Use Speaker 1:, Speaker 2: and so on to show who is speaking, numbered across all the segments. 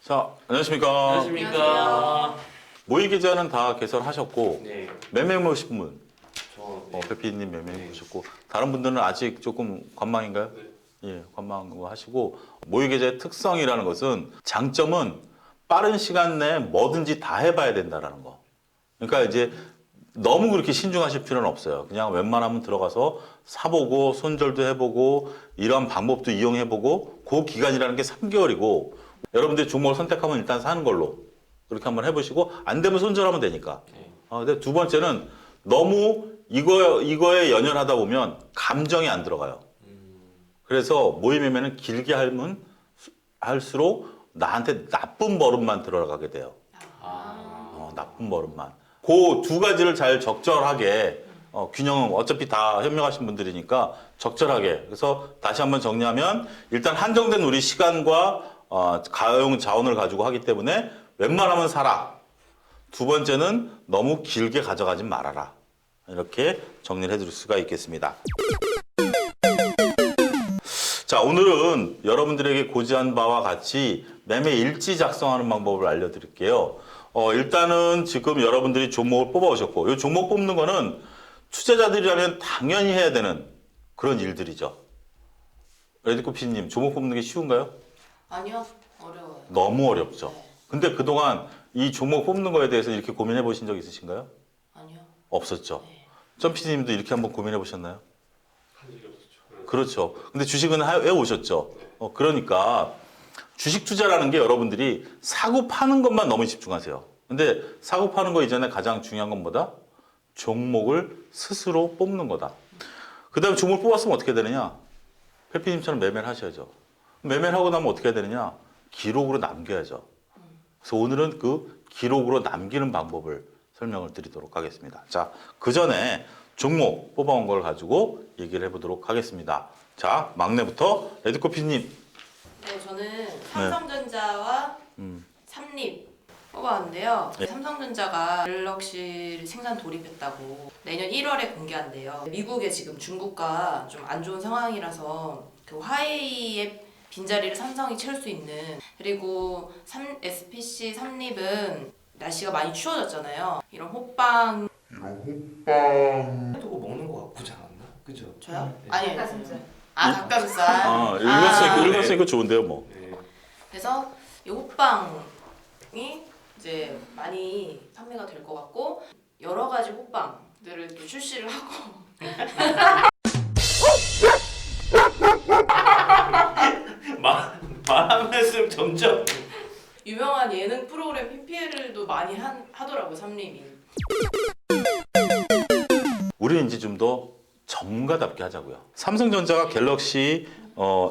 Speaker 1: 자, 안녕하십니까.
Speaker 2: 안녕하십니까.
Speaker 1: 모의 계좌는 다 개설하셨고,
Speaker 2: 네.
Speaker 1: 매매 모신 분,
Speaker 2: 네.
Speaker 1: 배피님 매매 모셨고, 다른 분들은 아직 조금 관망인가요?
Speaker 2: 네.
Speaker 1: 예, 관망 하시고, 모의 계좌의 특성이라는 것은 장점은 빠른 시간 내에 뭐든지 다 해봐야 된다라는 거. 그러니까 이제 너무 그렇게 신중하실 필요는 없어요. 그냥 웬만하면 들어가서 사보고, 손절도 해보고, 이런 방법도 이용해보고, 그 기간이라는 게 3개월이고, 여러분들이 종목을 선택하면 일단 사는 걸로 그렇게 한번 해보시고, 안 되면 손절하면 되니까.
Speaker 2: 네.
Speaker 1: 근데 두 번째는 너무 이거에 연연하다 보면 감정이 안 들어가요. 그래서 모의 매매는 길게 하면 할수록 나한테 나쁜 버릇만 들어가게 돼요. 나쁜 버릇만. 그 두 가지를 잘 적절하게 균형은 어차피 다 현명하신 분들이니까 적절하게. 그래서 다시 한번 정리하면 일단 한정된 우리 시간과 가용 자원을 가지고 하기 때문에 웬만하면 사라. 두 번째는 너무 길게 가져가지 말아라. 이렇게 정리를 해드릴 수가 있겠습니다. 자, 오늘은 여러분들에게 고지한 바와 같이 매매 일지 작성하는 방법을 알려드릴게요. 일단은 지금 여러분들이 종목을 뽑아오셨고, 이 종목 뽑는 거는 투자자들이라면 당연히 해야 되는 그런 일들이죠. 레드코피님, 종목 뽑는 게 쉬운가요?
Speaker 3: 아니요, 어려워요.
Speaker 1: 너무 어렵죠.
Speaker 3: 네.
Speaker 1: 근데 그동안 이 종목 뽑는 거에 대해서 이렇게 고민해 보신 적 있으신가요?
Speaker 3: 아니요.
Speaker 1: 없었죠.
Speaker 3: 네.
Speaker 1: 점피디님도 이렇게 한번 고민해 보셨나요?
Speaker 2: 한 일이 없었죠.
Speaker 1: 그렇죠. 근데 주식은 해오셨죠. 그러니까 주식 투자라는 게 여러분들이 사고 파는 것만 너무 집중하세요. 근데 사고 파는 거 이전에 가장 중요한 건 뭐다? 종목을 스스로 뽑는 거다. 그 다음에 종목을 뽑았으면 어떻게 되느냐? 페피님처럼 매매를 하셔야죠. 매매를 하고 나면 어떻게 해야 되느냐? 기록으로 남겨야죠. 그래서 오늘은 그 기록으로 남기는 방법을 설명을 드리도록 하겠습니다. 자, 그 전에 종목 뽑아온 걸 가지고 얘기를 해보도록 하겠습니다. 자, 막내부터 레드코피님.
Speaker 3: 네, 저는 삼성전자와 삼립 뽑아왔는데요.
Speaker 1: 네.
Speaker 3: 삼성전자가 갤럭시 생산 돌입했다고 내년 1월에 공개한대요. 미국에 지금 중국과 좀 안 좋은 상황이라서 그 화웨이의 빈자리를 삼성이 채울 수 있는, 그리고 SPC 삼립은 날씨가 많이 추워졌잖아요. 이런 호빵.
Speaker 2: 또 먹는 거 같지 않았나? 그죠?
Speaker 3: 저요?
Speaker 2: 네.
Speaker 3: 아니에요.
Speaker 4: 닭가슴살.
Speaker 3: 닭가슴살.
Speaker 1: 읽었으니까 좋은데요, 뭐.
Speaker 2: 네.
Speaker 3: 그래서 이 호빵이 이제 많이 판매가 될 것 같고, 여러 가지 호빵들을 또 출시를 하고
Speaker 2: 말하면서 점점
Speaker 3: 유명한 예능 프로그램 PPL도 많이 하더라고요, 삼립이.
Speaker 1: 우리는 이제 좀 더 전문가답게 하자고요. 삼성전자가 갤럭시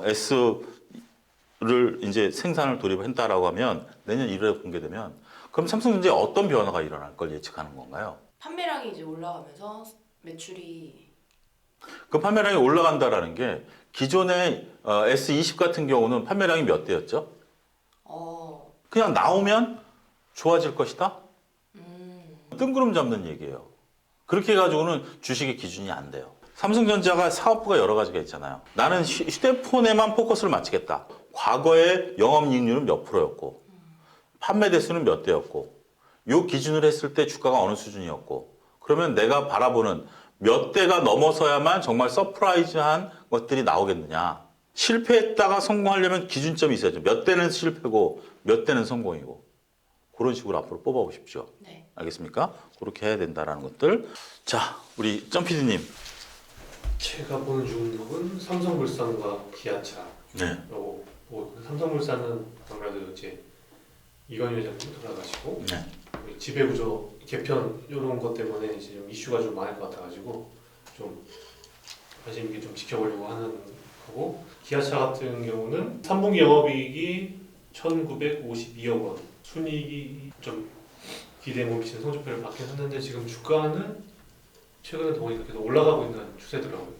Speaker 1: S를 이제 생산을 돌입한다라고 하면 내년 1월에 공개되면 그럼 삼성전자에 어떤 변화가 일어날 걸 예측하는 건가요?
Speaker 3: 판매량이 이제 올라가면서 매출이
Speaker 1: 그 판매량이 올라간다라는 게 기존의 S20 같은 경우는 판매량이 몇 대였죠? 그냥 나오면 좋아질 것이다? 뜬구름 잡는 얘기예요. 그렇게 해가지고는 주식의 기준이 안 돼요. 삼성전자가 사업부가 여러 가지가 있잖아요. 나는 휴대폰에만 포커스를 맞추겠다. 과거의 영업이익률은 몇 프로였고, 판매 대수는 몇 대였고, 요 기준을 했을 때 주가가 어느 수준이었고, 그러면 내가 바라보는 몇 대가 넘어서야만 정말 서프라이즈한 것들이 나오겠느냐. 실패했다가 성공하려면 기준점이 있어야죠. 몇 대는 실패고 몇 대는 성공이고. 그런 식으로 앞으로 뽑아보십시오.
Speaker 3: 네.
Speaker 1: 알겠습니까? 그렇게 해야 된다는 것들. 자, 우리 점피디님.
Speaker 5: 제가 보는 종목은 삼성물산과 기아차.
Speaker 1: 네.
Speaker 5: 그리고 뭐 삼성물산은 아무래도 이제 이건희 회장님 돌아가시고
Speaker 1: 네.
Speaker 5: 지배구조 개편 이런 것 때문에 이제 좀 이슈가 좀 많을 것 같아가지고 좀 관심 있게 좀 지켜보려고 하는 거고, 기아차 같은 경우는 3분기 영업이익이 1,952억 원, 순이익이 좀 기대에 못 미치는 성적표를 받긴 했는데 지금 주가는 최근에 보니까 계속 올라가고 있는 추세더라고요.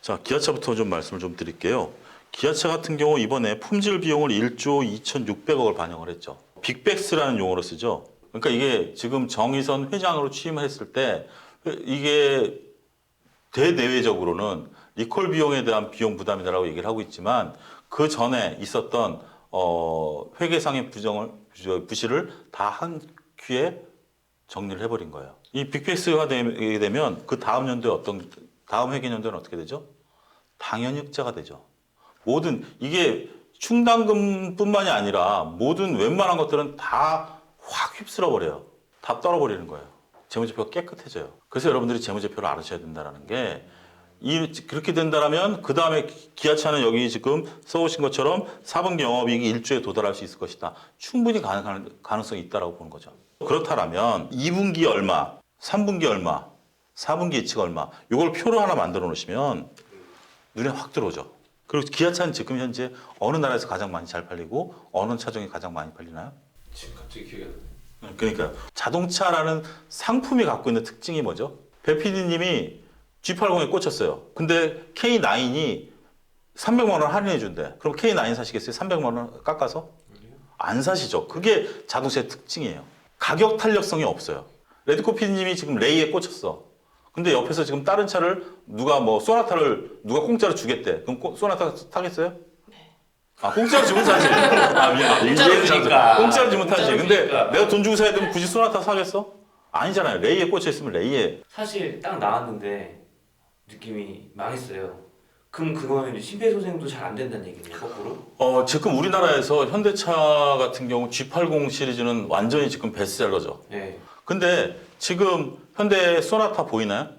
Speaker 1: 자, 기아차부터 좀 말씀을 좀 드릴게요. 기아차 같은 경우 이번에 품질 비용을 1조 2,600억을 반영을 했죠. 빅백스라는 용어로 쓰죠. 그러니까 이게 지금 정의선 회장으로 취임을 했을 때 이게 대내외적으로는 리콜 비용에 대한 비용 부담이라고 얘기를 하고 있지만 그 전에 있었던 회계상의 부실을 다 한 큐에 정리를 해버린 거예요. 이 빅페이스가 되게 되면 그 다음 연도에 다음 회계연도에는 어떻게 되죠? 당연히 흑자가 되죠. 모든 이게 충당금뿐만이 아니라 모든 웬만한 것들은 다 확 휩쓸어 버려요. 다 떨어버리는 거예요. 재무제표가 깨끗해져요. 그래서 여러분들이 재무제표를 알아셔야 된다는 게 그렇게 된다면 그 다음에 기아차는 여기 지금 써오신 것처럼 4분기 영업이익이 1조에 도달할 수 있을 것이다. 충분히 가능성이 있다라고 보는 거죠. 그렇다면 2분기 얼마, 3분기 얼마, 4분기 예측 얼마 이걸 표로 하나 만들어 놓으시면 눈에 확 들어오죠. 그리고 기아차는 지금 현재 어느 나라에서 가장 많이 잘 팔리고 어느 차종이 가장 많이 팔리나요?
Speaker 5: 지금 갑자기 기억이 안 나요.
Speaker 1: 그러니까 자동차라는 상품이 갖고 있는 특징이 뭐죠? 배 PD님이 G80에 꽂혔어요. 근데 K9이 300만 원 할인해 준대. 그럼 K9 사시겠어요? 300만 원 깎아서? 안 사시죠. 그게 자동차의 특징이에요. 가격 탄력성이 없어요. 레드코 PD님이 지금 레이에 꽂혔어. 근데 옆에서 지금 다른 차를 누가 소나타를 누가 공짜로 주겠대. 그럼 소나타 타겠어요? 공짜로 주면 사지.
Speaker 2: 공짜로 주니까.
Speaker 1: 공짜로 주면 타지.
Speaker 2: 공짜로
Speaker 1: 근데
Speaker 2: 주니까.
Speaker 1: 내가 돈 주고 사야 되면 굳이 소나타 사겠어? 아니잖아요. 레이에 꽂혀 있으면 레이에.
Speaker 2: 사실 딱 나왔는데 느낌이 망했어요. 그럼 그거는 이제 심폐소생도 잘 안 된다는 얘기네요, 거꾸로?
Speaker 1: 지금 우리나라에서 현대차 같은 경우 G80 시리즈는 완전히 지금 베스트셀러죠.
Speaker 2: 네.
Speaker 1: 근데 지금 현대 소나타 보이나요?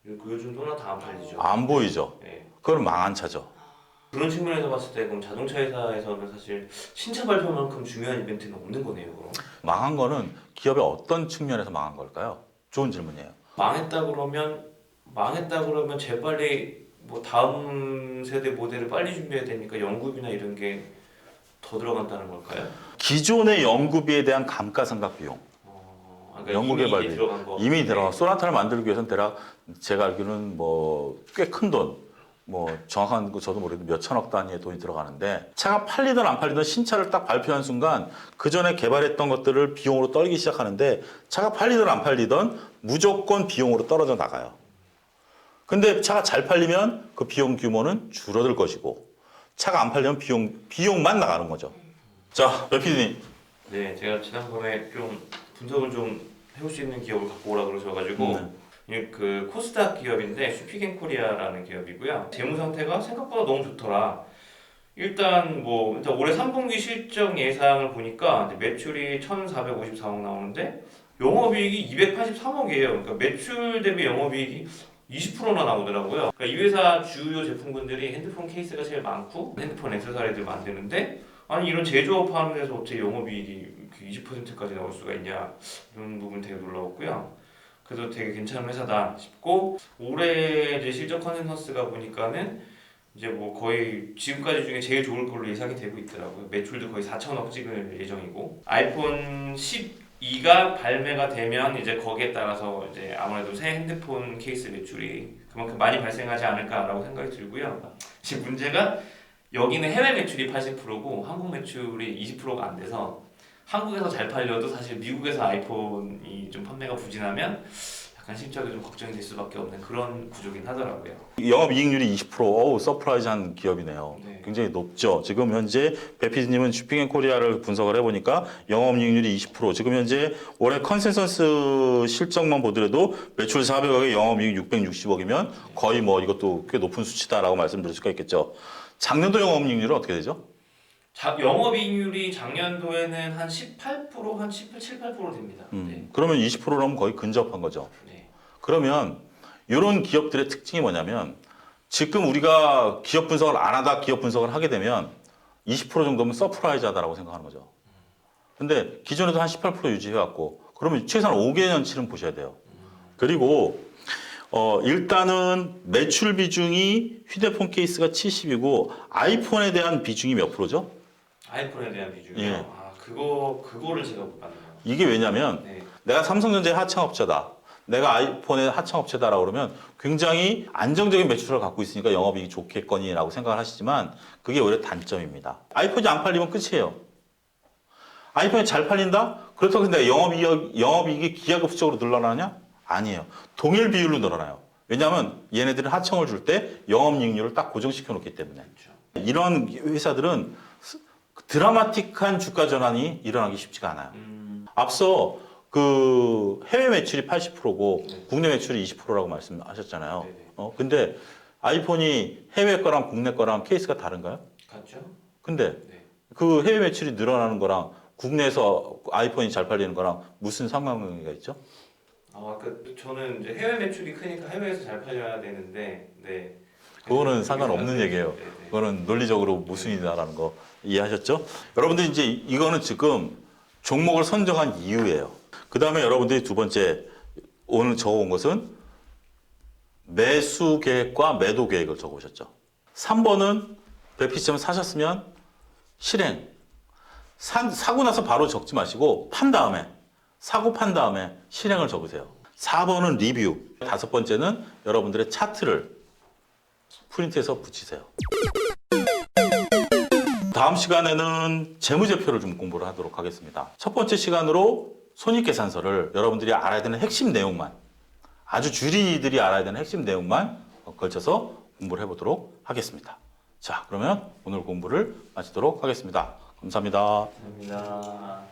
Speaker 2: 요즘 소나 다 안 팔리죠.
Speaker 1: 안 보이죠.
Speaker 2: 네.
Speaker 1: 그건 망한 차죠.
Speaker 2: 그런 측면에서 봤을 때 그럼 자동차 회사에서는 사실 신차 발표만큼 중요한 이벤트는 없는 거네요, 그럼.
Speaker 1: 망한 거는 기업의 어떤 측면에서 망한 걸까요? 좋은 질문이에요.
Speaker 2: 망했다 그러면 재빨리 뭐 다음 세대 모델을 빨리 준비해야 되니까 연구비나 이런 게 더 들어간다는 걸까요?
Speaker 1: 기존의 연구비에 대한 감가상각 비용.
Speaker 2: 그러니까
Speaker 1: 연구
Speaker 2: 이미
Speaker 1: 개발비.
Speaker 2: 이게 들어간 거.
Speaker 1: 이미 들어가. 소나타를 만들기 위해서는 대략 제가 알기로는 꽤 큰 돈, 정확한 거 저도 모르겠는데 몇 천억 단위의 돈이 들어가는데 차가 팔리든 안 팔리든 신차를 딱 발표한 순간 그 전에 개발했던 것들을 비용으로 떨기 시작하는데 차가 팔리든 안 팔리든 무조건 비용으로 떨어져 나가요. 근데 차가 잘 팔리면 그 비용 규모는 줄어들 것이고 차가 안 팔리면 비용만 나가는 거죠. 자, 몇 PD님.
Speaker 2: 네, 제가 지난번에 좀 분석을 좀 해볼 수 있는 기업을 갖고 오라 그러셔가지고 그 코스닥 기업인데 슈피겐코리아라는 기업이고요. 재무 상태가 생각보다 너무 좋더라. 일단 올해 3분기 실적 예상을 보니까 이제 매출이 1,454억 나오는데 영업이익이 283억이에요. 그러니까 매출 대비 영업이익이 20%나 나오더라고요. 그러니까 이 회사 주요 제품군들이 핸드폰 케이스가 제일 많고 핸드폰 액세서리들 만드는데 아니 이런 제조업 하는 데서 어떻게 영업이익이 20%까지 나올 수가 있냐 이런 부분 되게 놀라웠고요. 그래서 되게 괜찮은 회사다 싶고 올해 이제 실적 컨센서스가 보니까는 이제 거의 지금까지 중에 제일 좋을 걸로 예상이 되고 있더라고요. 매출도 거의 4천억 찍을 예정이고 아이폰 12가 발매가 되면 이제 거기에 따라서 이제 아무래도 새 핸드폰 케이스 매출이 그만큼 많이 발생하지 않을까라고 생각이 들고요. 지금 문제가 여기는 해외 매출이 80%고 한국 매출이 20%가 안 돼서 한국에서 잘 팔려도 사실 미국에서 아이폰이 좀 판매가 부진하면 약간 실적이 좀 걱정이 될 수밖에 없는 그런 구조긴 하더라고요.
Speaker 1: 영업이익률이 20%, 서프라이즈한 기업이네요.
Speaker 2: 네.
Speaker 1: 굉장히 높죠. 지금 현재 배피디님은 슈핑앤코리아를 분석을 해보니까 영업이익률이 20%, 지금 현재 올해 컨센서스 실적만 보더라도 매출 400억에 영업이익 660억이면 거의 이것도 꽤 높은 수치다라고 말씀드릴 수가 있겠죠. 작년도 영업이익률은 어떻게 되죠?
Speaker 2: 영업이익률이 작년도에는 한 18%, 한 17, 8% 됩니다. 네.
Speaker 1: 그러면 20%라면 거의 근접한 거죠.
Speaker 2: 네.
Speaker 1: 그러면 이런 기업들의 특징이 뭐냐면 지금 우리가 기업 분석을 안 하다 기업 분석을 하게 되면 20% 정도면 서프라이즈하다라고 생각하는 거죠. 근데 기존에도 한 18% 유지해왔고 그러면 최소한 5개년치는 보셔야 돼요. 그리고 일단은 매출 비중이 휴대폰 케이스가 70이고 아이폰에 대한 비중이 몇 프로죠?
Speaker 2: 아이폰에 대한 비중이요?
Speaker 1: 예.
Speaker 2: 그거를 제가 못 봤네요.
Speaker 1: 이게 왜냐면
Speaker 2: 네.
Speaker 1: 내가 삼성전자의 하청업체다. 내가 아이폰의 하청업체다라고 그러면 굉장히 안정적인 매출을 갖고 있으니까 영업이익이 좋겠거니라고 생각을 하시지만 그게 오히려 단점입니다. 아이폰이 안 팔리면 끝이에요. 아이폰이 잘 팔린다? 그렇다고 내가 영업이익이 기하급수적으로 늘어나냐? 아니에요. 동일 비율로 늘어나요. 왜냐하면 얘네들은 하청을 줄 때 영업이익률을 딱 고정시켜 놓기 때문에.
Speaker 2: 그렇죠.
Speaker 1: 이런 회사들은 드라마틱한 주가 전환이 일어나기 쉽지가 않아요. 앞서 그 해외 매출이 80%고
Speaker 2: 네.
Speaker 1: 국내 매출이 20%라고 말씀하셨잖아요.
Speaker 2: 네네.
Speaker 1: 근데 아이폰이 해외 거랑 국내 거랑 케이스가 다른가요?
Speaker 2: 같죠?
Speaker 1: 근데
Speaker 2: 네.
Speaker 1: 그 해외 매출이 늘어나는 거랑 국내에서 아이폰이 잘 팔리는 거랑 무슨 상관관계가 있죠?
Speaker 2: 저는 이제 해외 매출이 크니까 해외에서 잘 팔려야 되는데, 네.
Speaker 1: 그거는 상관없는 얘기예요.
Speaker 2: 네, 네.
Speaker 1: 그거는 논리적으로 모순이다라는 거 이해하셨죠? 여러분들 이제 이거는 지금 종목을 선정한 이유예요. 그 다음에 여러분들이 두 번째 오늘 적어온 것은 매수 계획과 매도 계획을 적어오셨죠. 3번은 대피점 사셨으면 실행. 사고 나서 바로 적지 마시고 사고 판 다음에 실행을 적으세요. 4번은 리뷰. 5번째는 여러분들의 차트를 프린트해서 붙이세요. 다음 시간에는 재무제표를 좀 공부를 하도록 하겠습니다. 첫 번째 시간으로 손익계산서를 여러분들이 알아야 되는 핵심 내용만, 아주 줄이들이 알아야 되는 핵심 내용만 걸쳐서 공부를 해보도록 하겠습니다. 자, 그러면 오늘 공부를 마치도록 하겠습니다. 감사합니다.
Speaker 2: 감사합니다.